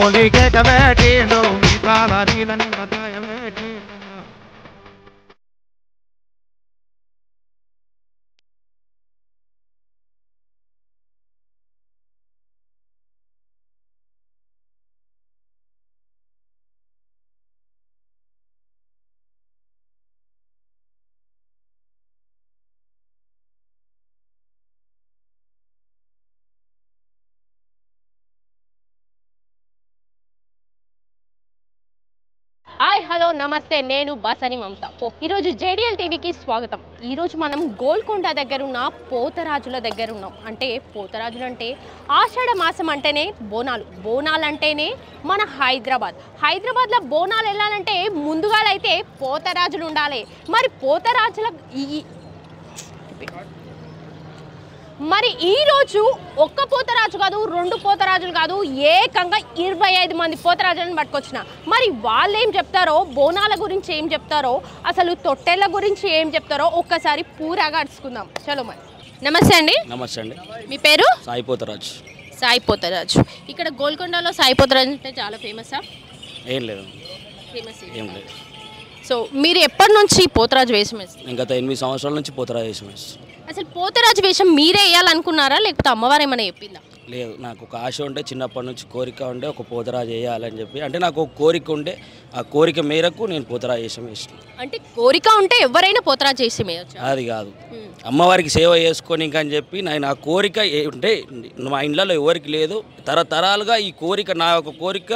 ఓలికే కవేటిండు మీసాల నీలని బతాయమేటిండు. Hi hello నమస్తే, నేను బసని మమత. ఈరోజు జేడిఎల్ టీవీకి స్వాగతం. ఈరోజు మనం గోల్కొండ దగ్గర ఉన్న పోతరాజుల దగ్గర ఉన్నాం. అంటే పోతరాజులు అంటే ఆషాఢ మాసం అంటేనే బోనాలు అంటేనే మన హైదరాబాద్లో బోనాలు వెళ్ళాలంటే ముందుగా అయితే పోతరాజులు ఉండాలి. మరి ఈరోజు ఒక్క పోతరాజు కాదు, 2 పోతరాజులు కాదు, ఏకంగా 25 మంది పోతరాజులను పట్టుకొచ్చిన. మరి వాళ్ళు ఏం చెప్తారో, బోనాల గురించి ఏం చెప్తారో, అసలు తొట్టెల గురించి ఏం చెప్తారో ఒక్కసారి పూరాగా అడుచుకుందాం. చలో మరి. నమస్తే అండి. నమస్తే అండి. మీ పేరు? సాయి పోతరాజు. ఇక్కడ గోల్కొండలో సాయి పోతరాజు అంటే చాలా ఫేమసా? ఏం లేదు, ఫేమస్ ఏం లేదు. సో మీరు ఎప్పటి నుంచి పోతరాజు వేషం వేస్తారు? గత 8 సంవత్సరాల నుంచి పోతరాజు వేషం వేస్తాను. అసలు పోతరాజు వేషం మీరే వేయాలనుకున్నారా, లేకపోతే అమ్మవారు ఏమైనా చెప్పిందా? లేదు, నాకు ఒక ఆశ ఉండే, చిన్నప్పటి నుంచి కోరిక ఉండే ఒక పోతరాజు వేయాలని చెప్పి. అంటే నాకు ఒక కోరిక ఉండే, ఆ కోరిక మేరకు నేను పోతరాజు వేషం వేసిన. అంటే కోరిక ఉంటే ఎవరైనా పోతరాజు వేషం వేయచ్చు? అది కాదు, అమ్మవారికి సేవ చేసుకొని ఇంకా అని చెప్పి నా కోరిక ఉంటే మా ఇంట్లో ఎవరికి లేదు. తరతరాలుగా ఈ కోరిక, నా ఒక కోరిక,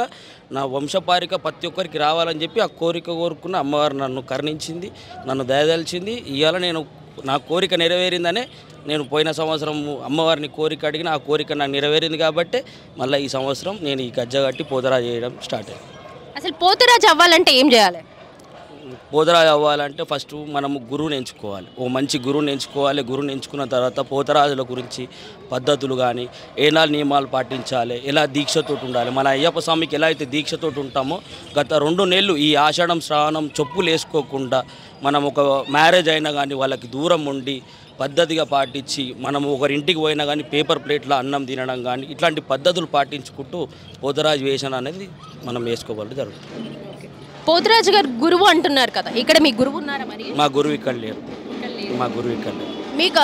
నా వంశపారిక ప్రతి ఒక్కరికి రావాలని చెప్పి ఆ కోరిక కోరుకున్న అమ్మవారు నన్ను కరుణించింది, నన్ను దయదలిచింది. ఇవాళ నేను నా కోరిక నెరవేరిందనే నేను పోయిన సంవత్సరం అమ్మవారిని కోరిక అడిగిన, ఆ కోరిక నాకు నెరవేరింది కాబట్టి మళ్ళీ ఈ సంవత్సరం నేను ఈ గజ్జ కట్టి పోతరాజు చేయడం స్టార్ట్ అయ్యింది. అసలు పోతరాజు అవ్వాలంటే ఏం చేయాలి? పోతరాజు అవ్వాలంటే ఫస్ట్ మనము గురువుని ఎంచుకోవాలి, ఓ మంచి గురువుని ఎంచుకోవాలి. గురువుని ఎంచుకున్న తర్వాత పోతరాజుల గురించి పద్ధతులు కానీ, ఏనాలు నియమాలు పాటించాలి, ఎలా దీక్షతో ఉండాలి. మన అయ్యప్ప స్వామికి ఎలా అయితే దీక్షతో ఉంటామో గత 2 నెలలు ఈ ఆషాఢం శ్రావణం చెప్పులు వేసుకోకుండా మనం ఒక మ్యారేజ్ అయినా కానీ వాళ్ళకి దూరం ఉండి పద్ధతిగా పాటించి, మనము ఒకరింటికి పోయినా కానీ పేపర్ ప్లేట్లో అన్నం తినడం కానీ ఇట్లాంటి పద్ధతులు పాటించుకుంటూ పోతరాజు వేషం అనేది మనం వేసుకోవాలి జరుగుతుంది. పోతరాజు గారు గురువు అంటున్నారు కదా, ఇక్కడ మీ గురువు ఉన్నారా? మరి మా గురువు ఇక్కడ లేరు. మా గురువు ఇక్కడ లేరు. మీకు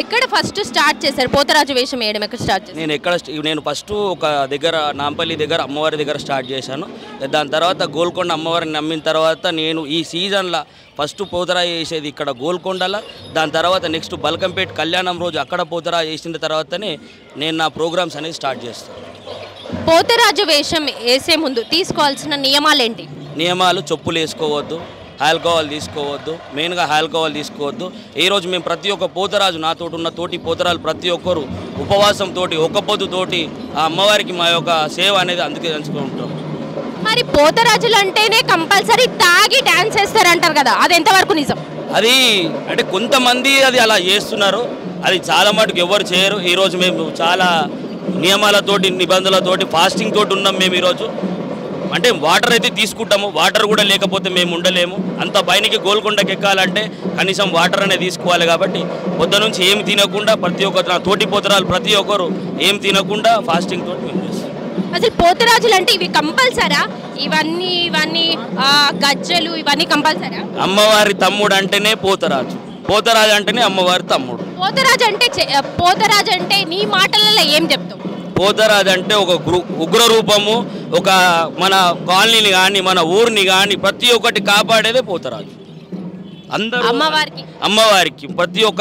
ఎక్కడ ఫస్ట్ స్టార్ట్ చేశారు పోతరాజు వేషం వేయడం? ఎక్కడ స్టార్ట్ చేశారు? నేను ఫస్ట్ ఒక దగ్గర నాంపల్లి దగ్గర అమ్మవారి దగ్గర స్టార్ట్ చేశాను. దాని తర్వాత గోల్కొండ అమ్మవారిని నమ్మిన తర్వాత నేను ఈ సీజన్లో ఫస్ట్ పోతరాజు చేసేది ఇక్కడ గోల్కొండలో. దాని తర్వాత నెక్స్ట్ బల్కంపేట కళ్యాణం రోజు అక్కడ పోతరాజు చేసిన తర్వాతనే నేను నా ప్రోగ్రామ్స్ అనేది స్టార్ట్ చేస్తాను. పోతరాజు వేషం వేసే ముందు తీసుకోవాల్సిన నియమాలు ఏంటి? నియమాలు: చెప్పులు వేసుకోవద్దు, ఆల్కహాల్ తీసుకోవద్దు, మెయిన్గా ఆల్కహాల్ తీసుకోవద్దు. ఈరోజు మేము ప్రతి ఒక్క పోతరాజు, నాతో ఉన్న తోటి పోతరాజు ప్రతి ఒక్కరు ఉపవాసంతో, ఒక్క పొద్దుతోటి ఆ అమ్మవారికి మా యొక్క సేవ అనేది అందుకే తెలుసుకుంటాం. మరి పోతరాజులు అంటేనే కంపల్సరీ తాగి డాన్స్ చేస్తారంటారు కదా, అది ఎంతవరకు నిజం? అది అంటే కొంతమంది అది అలా చేస్తున్నారు, అది చాలా మటుకు ఎవరు చేయరు. ఈరోజు మేము చాలా నియమాలతోటి, నిబంధనలతోటి, ఫాస్టింగ్ తోటి ఉన్నాం మేము ఈరోజు. అంటే వాటర్ అయితే తీసుకుంటాము, వాటర్ కూడా లేకపోతే మేము ఉండలేము. అంత పైనకి గోల్కొండకి ఎక్కాలంటే కనీసం వాటర్ అనేది తీసుకోవాలి. కాబట్టి పొద్దు నుంచి ఏమి తినకుండా ప్రతి ఒక్క నా తోటి పోతరాలు ప్రతి ఒక్కరు ఏం తినకుండా ఫాస్టింగ్ తోటి మేము చేస్తాం. అసలు పోతరాజులు అంటే ఇవి కంపల్సరా? ఇవన్నీ గజ్జలు ఇవన్నీ కంపల్సరా? అమ్మవారి తమ్ముడు అంటేనే పోతరాజు, పోతరాజు అంటేనే అమ్మవారి తమ్ముడు. పోతరాజు అంటే నీ మాటలలో ఏం చెప్తావు? పోతరాజు అంటే ఒక ఉగ్ర రూపము, ఒక మన కాలనీని కానీ మన ఊరిని కానీ ప్రతి ఒక్కటి కాపాడేదే పోతరాజు. అందరూ అమ్మవారికి ప్రతి ఒక్క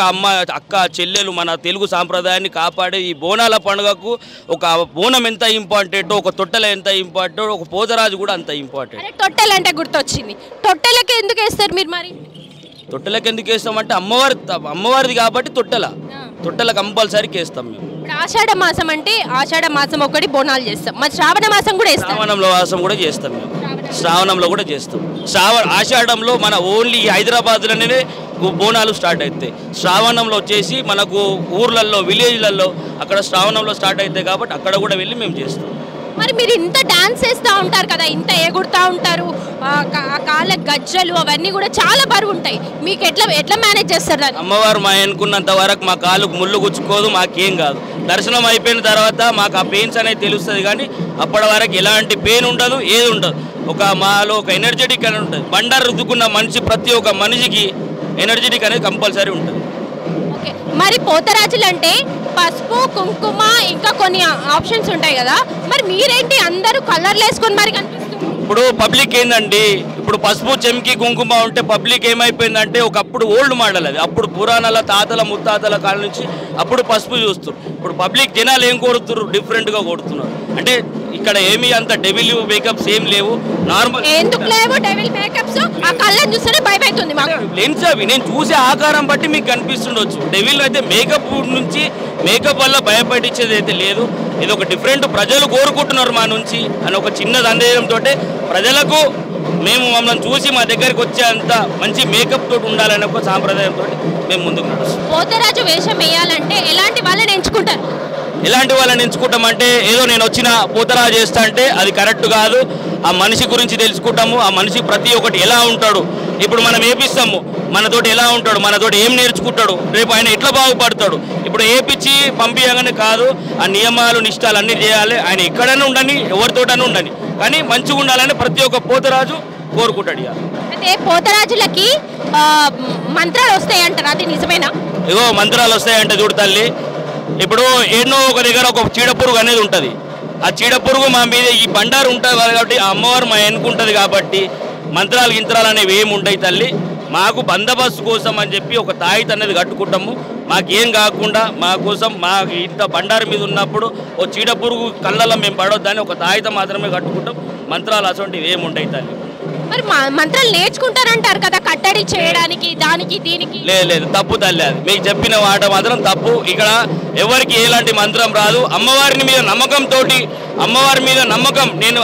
అక్క చెల్లెలు మన తెలుగు సాంప్రదాయాన్ని కాపాడే ఈ బోనాల పండుగకు ఒక బోనం ఎంత ఇంపార్టెంట్, ఒక తొట్టెల ఎంత ఇంపార్టెంట్, ఒక పోతరాజు కూడా అంత ఇంపార్టెంట్. తొట్టెలు అంటే గుర్తొచ్చింది, తొట్టెలకి ఎందుకు వేస్తారు మీరు? మరి తొట్టెలకి ఎందుకు వేస్తామంటే అమ్మవారిది కాబట్టి తొట్టెల కంపల్సరీకి వేస్తాం మేము. ఆషాఢ మాసం అంటే ఆషాఢ మాసం ఒకటి బోనాలు చేస్తాం, మరి శ్రావణ మాసం కూడా వేస్తాం. మాసం కూడా చేస్తాం మేము, శ్రావణంలో కూడా చేస్తాం. ఆషాఢంలో మన ఓన్లీ హైదరాబాద్లోనే బోనాలు స్టార్ట్ అవుతాయి. శ్రావణంలో వచ్చేసి మనకు ఊర్లలో, విలేజ్లలో అక్కడ శ్రావణంలో స్టార్ట్ అవుతాయి కాబట్టి అక్కడ కూడా వెళ్ళి మేము చేస్తాం. మరి మీరు ఇంత డాన్స్ చేస్తూ ఉంటారు కదా, ఇంత ఎగురుతూ ఉంటారు, కాళ్ళ గజ్జలు అవన్నీ కూడా చాలా బరువు ఉంటాయి, మీకు ఎట్లా మేనేజ్ చేస్తారు దాన్ని? అమ్మవారు మా అనుకున్నంత వరకు మా కాళ్ళకు ముళ్ళు గుచ్చుకోదు, మాకేం కాదు. దర్శనం అయిపోయిన తర్వాత మాకు ఆ పెయిన్స్ అనేది తెలుస్తుంది, కానీ అప్పటి వరకు ఎలాంటి పెయిన్ ఉండదు, ఏది ఉండదు. మాలో ఒక ఎనర్జెటిక్ అనేది ఉంటుంది. బండారు రుద్దుకున్న మనిషి ప్రతి ఒక్క మనిషికి ఎనర్జెటిక్ అనేది కంపల్సరీ ఉంటుంది. మరి పోతరాజులు అంటే పసుపు కుంకుమ ఇంకా కొన్ని ఆప్షన్స్ ఉంటాయి కదా, మరి మీరేంటి అందరూ కలర్లు వేసుకొని మరి కనిపిస్తుంది? ఇప్పుడు పబ్లిక్ ఏందండి, ఇప్పుడు పసుపు చెంకి కుంకుమ ఉంటే పబ్లిక్ ఏమైపోయిందంటే ఒకప్పుడు ఓల్డ్ మోడల్ అది. అప్పుడు పురాణాల తాతల ముత్తాతల కాలం నుంచి అప్పుడు పసుపు చూస్తారు. ఇప్పుడు పబ్లిక్ జనాలు ఏం కోరుతున్నారు, డిఫరెంట్గా కొడుతున్నారు. అంటే ఇక్కడ ఏమి అంత డెవిల్ మేకప్స్ ఏం లేవు, నార్మల్. ఎందుకు లేవు డెవిల్ మేకప్స్? ఆ కళ్ళని చూస్తేనే భయపడుతుంది మాకు. లెన్స్ అవి నేను చూసే ఆకారం బట్టి మీకు కనిపిస్తుండొచ్చు. డెవిల్ అయితే మేకప్ నుంచి మేకప్ వల్ల భయపడించేది అయితే లేదు. ఇది ఒక డిఫరెంట్, ప్రజలు కోరుకుంటున్నారు మా నుంచి అని ఒక చిన్న సందేహంతో ప్రజలకు మేము మమ్మల్ని చూసి మా దగ్గరికి వచ్చేంత మంచి మేకప్ తోటి ఉండాలనే ఒక సాంప్రదాయంతో మేము ముందుకు నడుస్తాం. పోతరాజు వేషం వేయాలంటే ఎలాంటి వాళ్ళని ఎంచుకుంటారు? ఎలాంటి వాళ్ళని ఎంచుకుంటామంటే ఏదో నేను వచ్చిన పోతరాజు చేస్తా అంటే అది కరెక్ట్ కాదు. ఆ మనిషి గురించి తెలుసుకుంటాము, ఆ మనిషి ప్రతి ఒక్కటి ఎలా ఉంటాడు. ఇప్పుడు మనం ఏపిస్తాము, మనతోటి ఎలా ఉంటాడు, మనతోటి ఏం నేర్చుకుంటాడు, రేపు ఆయన ఎట్లా బాగుపడతాడు. ఇప్పుడు ఏపిచ్చి పంపించగానే కాదు, ఆ నియమాలు నిష్టాలు అన్నీ చేయాలి. ఆయన ఎక్కడైనా ఉండని, ఎవరితోటైనా ఉండని, కానీ మంచిగా ఉండాలని ప్రతి ఒక్క పోతరాజు కోరుకుంటాడు. అయితే పోతరాజులకి మంత్రాలు వస్తాయంటారు, అది నిజమేనా? ఏదో మంత్రాలు వస్తాయంటే చూడు తల్లి, ఇప్పుడు ఎన్నో ఒక దగ్గర ఒక చీడపురుగు అనేది ఉంటుంది. ఆ చీడపురుగు మా మీద ఈ బండారు ఉంటుంది కాబట్టి ఆ అమ్మవారు మా ఎన్నుకుంటుంది కాబట్టి మంత్రాలు గింత్రాలు అనేవి ఏమి ఉంటాయి తల్లి. మాకు బందోబస్తు కోసం అని చెప్పి ఒక తాయిత అనేది కట్టుకుంటాము. మాకేం కాకుండా మా కోసం మాకు ఇంత బండారు మీద ఉన్నప్పుడు ఓ చీడపురుగు కళ్ళల్లో మేము పడొద్దని ఒక తాయిత మాత్రమే కట్టుకుంటాం. మంత్రాలు అటువంటివి ఏమి ఉంటాయి తల్లి. మరి మంత్రాలు నేర్చుకుంటారంటారు కదా కట్టడి చేయడానికి, దానికి దీనికి? లేదు, తప్పు తల్లి. అది మీకు చెప్పిన మాట మాత్రం తప్పు. ఇక్కడ ఎవరికి ఎలాంటి మంత్రం రాదు. అమ్మవారిని మీద నమ్మకంతో, అమ్మవారి మీద నమ్మకం, నేను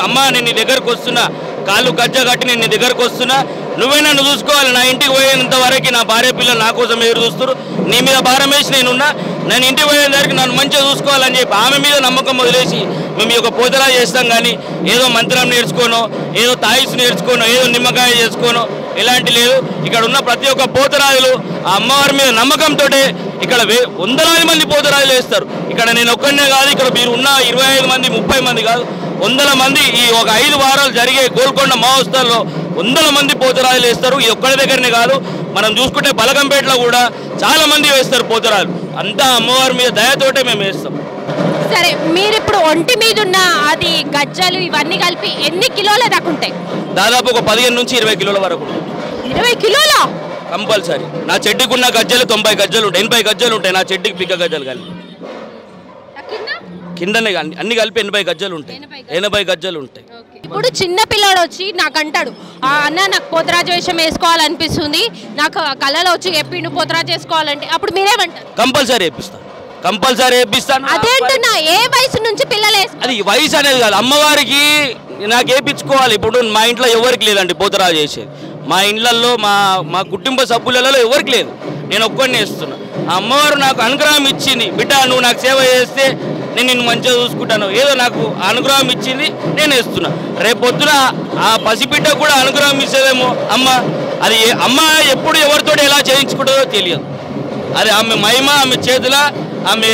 నీ దగ్గరకు వస్తున్నా, కాళ్ళు గజ్జ కట్టి నేను నీ దగ్గరకు వస్తున్నా, నువ్వే నన్ను చూసుకోవాలి. నా ఇంటికి పోయేంత వరకు నా భార్య పిల్లలు నా కోసం ఎదురు చూస్తారు. నీ మీద భారం వేసి నేనున్నా, నేను ఇంటికి పోయేంతవరకు నన్ను మంచిగా చూసుకోవాలని చెప్పి ఆమె మీద నమ్మకం వదిలేసి మేము ఈ యొక్క పోతరా చేస్తాం. కానీ ఏదో మంత్రం నేర్చుకోనో, ఏదో తాయిస్ నేర్చుకోనో, ఏదో నిమ్మకాయ చేసుకోనో ఎలాంటి లేదు. ఇక్కడ ఉన్న ప్రతి ఒక్క పోతరాజులు ఆ అమ్మవారి మీద నమ్మకంతో ఇక్కడ వందలాది మంది పోతరాజులు వేస్తారు. ఇక్కడ నేను ఒక్కడనే కాదు, ఇక్కడ మీరు ఉన్న 25 మంది 30 మంది కాదు, వందల మంది ఈ ఒక 5 వారాలు జరిగే గోల్కొండ మహోత్సవాల్లో వందల మంది పోతరాజులు వేస్తారు. ఈ ఒక్కడి దగ్గరనే కాదు, మనం చూసుకుంటే బలగంపేటలో కూడా చాలా మంది వేస్తారు పోతరాజులు. అంతా అమ్మవారి మీద దయతోటే మేము వేస్తాం. సరే, మీరు ఇప్పుడు ఒంటి మీద ఉన్న అది గజ్జలు ఇవన్నీ కలిపి ఎన్ని కిలోల దాకా ఉంటాయి? దాదాపు ఒక 15 నుంచి 20 కిలోల వరకు. 20 కిలోల కంపల్సరీ. నా చెట్టుకు ఉన్న గజ్జలు 90 గజ్జలు ఉంటాయి, 80 గజ్జలు ఉంటాయి నా చెట్టుకి. పిక్క గజ్జలు కలిపి కిందనే కానీ అన్ని కలిపి 80 గజ్జలు ఉంటాయి, 80 గజ్జలు ఉంటాయి. ఇప్పుడు చిన్న పిల్లాడు వచ్చి నాకు అంటాడు, అన్న నాకు పోతరాజు వేషం వేసుకోవాలనిపిస్తుంది, నాకు కళలో వచ్చి చెప్పిండు పోతరాజు వేసుకోవాలంటే, అప్పుడు మీరేమంటారు? Compulsory వేపిస్తాను, compulsory వేపిస్తాను. అదేంటున్నా, ఏ వయసు నుంచి పిల్లలు? అది వయసు అనేది కాదు, అమ్మవారికి నాకు వేపించుకోవాలి. ఇప్పుడు మా ఇంట్లో ఎవరికి లేదండి పోతరాజు చేసేది. మా ఇళ్లలో మా కుటుంబ సభ్యులలో ఎవరికి లేదు, నేను ఒక్కడిని వేస్తున్నా. ఆ అమ్మవారు నాకు అనుగ్రహం ఇచ్చింది, బిడ్డ నువ్వు నాకు సేవ చేస్తే నేను నిన్ను మంచిగా చూసుకుంటాను, ఏదో నాకు అనుగ్రహం ఇచ్చింది, నేను వేస్తున్నా. రేపొద్దున ఆ పసిబిడ్డ కూడా అనుగ్రహం ఇచ్చేదేమో అమ్మ. అది అమ్మ ఎప్పుడు ఎవరితో ఎలా చేయించుకుంటుందో తెలియదు. అది ఆమె మహిమ, ఆమె చేతుల, ఆమె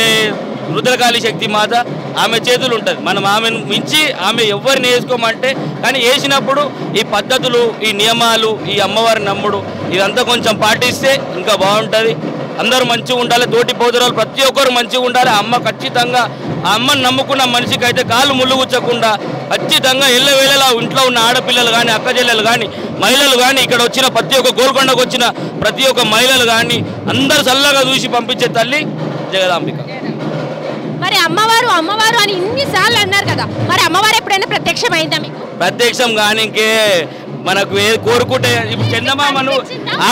రుద్రకాళి శక్తి మాత, ఆమె చేతులు ఉంటుంది. మనం ఆమెను మించి ఆమె ఎవరిని వేసుకోమంటే, కానీ వేసినప్పుడు ఈ పద్ధతులు, ఈ నియమాలు, ఈ అమ్మవారి నమ్ముడు ఇదంతా కొంచెం పాటిస్తే ఇంకా బాగుంటుంది. అందరూ మంచిగా ఉండాలి, తోటి పోతరాలు ప్రతి ఒక్కరు మంచిగా ఉండాలి. అమ్మ ఖచ్చితంగా ఆ అమ్మని నమ్ముకున్న మనిషికి అయితే కాళ్ళు ముళ్ళు గుచ్చకుండా ఖచ్చితంగా ఎల్లవేళలా ఇంట్లో ఉన్న ఆడపిల్లలు కానీ, అక్క చెల్లెలు కానీ, మహిళలు కానీ, ఇక్కడ వచ్చిన ప్రతి ఒక్క గోల్కొండకు వచ్చిన ప్రతి ఒక్క మహిళలు కానీ అందరూ చల్లగా చూసి పంపించే తల్లి జగదాంబిక. మరి అమ్మవారు అమ్మవారు అని ఇన్నిసార్లు అన్నారు కదా, మరి అమ్మవారు ఎప్పుడైనా ప్రత్యక్షమైందా మీకు? ప్రత్యక్షం కానీ ఇంకే మనకు కోరుకుంటే ఇప్పుడు చందమామను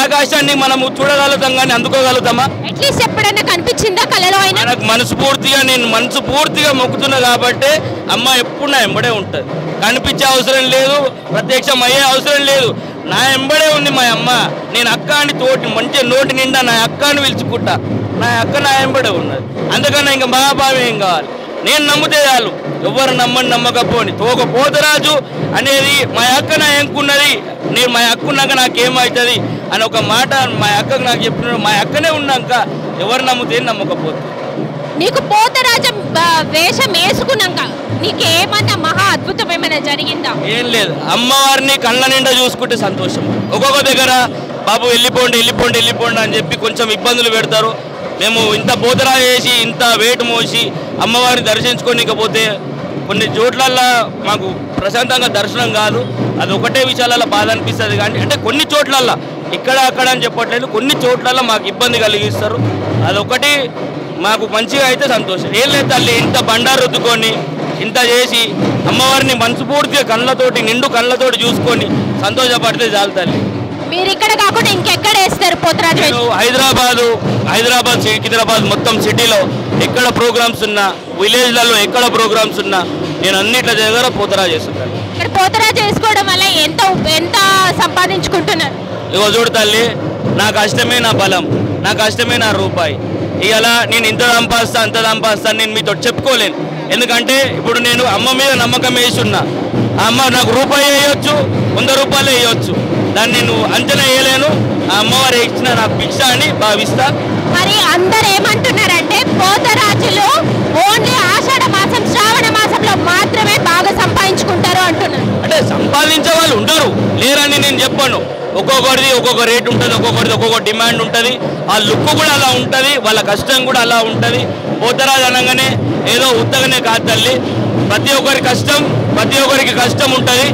ఆకాశాన్ని మనము చూడగలుగుతాం కానీ అందుకోగలుగుతామా? అట్లీస్ట్ ఎప్పుడైనా కనిపించిందా కళలో? అయినా నాకు నేను మనసు పూర్తిగా మొక్కుతున్నా కాబట్టి అమ్మ ఎప్పుడు నా ఎంబడే ఉంటుంది. కనిపించే అవసరం లేదు, ప్రత్యక్షం అయ్యే అవసరం లేదు, నా ఎంబడే ఉంది మా అమ్మ. నేను అక్క అని తోటి మంచిగా నోటి నిండా నా అక్క అని పిలుచుకుంటా, నా అక్క నా ఎంబడే ఉన్నది. అందుకన్నా ఇంకా మహాభావం ఏం కావాలి? నేను నమ్మితే చాలు, ఎవరు నమ్మని నమ్మకపోని ఒక పోతరాజు అనేది మా అక్క నా ఎంకున్నది, నేను మా అక్క ఉన్నాక నాకేమవుతుంది అని ఒక మాట మా అక్కకు నాకు చెప్పిన మా అక్కనే ఉన్నాక ఎవరు నమ్ముతే నమ్మకపోతే. నీకు పోతరాజ వేషం వేసుకున్నాక నీకు ఏమన్నా మహా అద్భుతం ఏమైనా జరిగిందా? ఏం లేదు, అమ్మవారిని కళ్ళ నిండా చూసుకుంటే సంతోషం. ఒక్కొక్క దగ్గర బాబు వెళ్ళిపోండి వెళ్ళిపోండి వెళ్ళిపోండి అని చెప్పి కొంచెం ఇబ్బందులు పెడతారు. మేము ఇంత పోతరా చేసి ఇంత వెయిట్ మోసి అమ్మవారిని దర్శించుకోనికపోతే కొన్ని చోట్లల్లో మాకు ప్రశాంతంగా దర్శనం కాదు. అది ఒకటే విషయాలలో బాధ అనిపిస్తుంది. కానీ అంటే కొన్ని చోట్లల్లో ఇక్కడ అక్కడ అని చెప్పట్లేదు, కొన్ని చోట్లలో మాకు ఇబ్బంది కలిగిస్తారు. అదొకటి మాకు మంచిగా అయితే సంతోషం. ఏం లేదు తల్లి, ఇంత బండారు రుద్దుకొని ఇంత చేసి అమ్మవారిని మనస్ఫూర్తిగా కళ్ళతోటి నిండు కళ్ళతోటి చూసుకొని సంతోషపడితే చాలు తల్లి. మీరు ఇక్కడ కాకుండా ఇంకెక్కడ వేస్తారు పోతరాజు? హైదరాబాద్ సికింద్రాబాద్ మొత్తం సిటీలో ఎక్కడ ప్రోగ్రామ్స్ ఉన్నా, విలేజ్లలో ఎక్కడ ప్రోగ్రామ్స్ ఉన్నా నేను అన్నిట్ల దగ్గర పోతరాజు చేస్తున్నాను. ఇక్కడ పోతరాజు చేసుకోవడం వల్ల ఎంత సంపాదించుకుంటున్నారు? ఇగో చూడు తల్లి, నా కష్టమే నా బలం, నా కష్టమే నా రూపాయి. ఇవాళ నేను ఇంత సంపాదిస్తా అంత సంపాదిస్తాను నేను మీతో చెప్పుకోలేను. ఎందుకంటే ఇప్పుడు నేను అమ్మ మీద నమ్మకం వేసున్నా. ఆ అమ్మ నాకు రూపాయి వేయొచ్చు, 100 రూపాయలు వేయొచ్చు, దాన్ని నేను అంచనా వేయలేను. ఆ అమ్మవారు ఇచ్చిన నాకు భిక్ష అని భావిస్తా. మరి అందరు ఏమంటున్నారంటే పోతరాజులు ఓన్లీ ఆషాఢ మాసం శ్రావణ మాసంలో మాత్రమే బాగా సంపాదించుకుంటారు అంటున్నారు. అంటే సంపాదించే వాళ్ళు ఉండరు లేరని నేను చెప్పాను. ఒక్కొక్కరిది ఒక్కొక్క రేట్ ఉంటుంది, ఒక్కొక్కరిది ఒక్కొక్క డిమాండ్ ఉంటుంది. ఆ లుక్ కూడా అలా ఉంటుంది, వాళ్ళ కష్టం కూడా అలా ఉంటుంది. పోతరాజు అనగానే ఏదో ఉత్తగానే కాదు తల్లి, ప్రతి ఒక్కరికి కష్టం ఉంటుంది.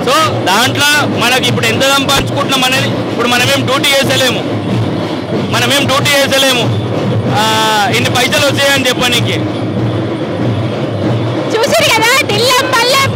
సో దాంట్లో మనకి ఇప్పుడు ఎంత సంపాదించుకుంటున్నాం అనేది ఇప్పుడు మనమేం డ్యూటీ చేసలేము, ఇన్ని పైసలు వచ్చాయని చెప్పడానికి. చూసారు కదా, ఢిల్లం బల్లం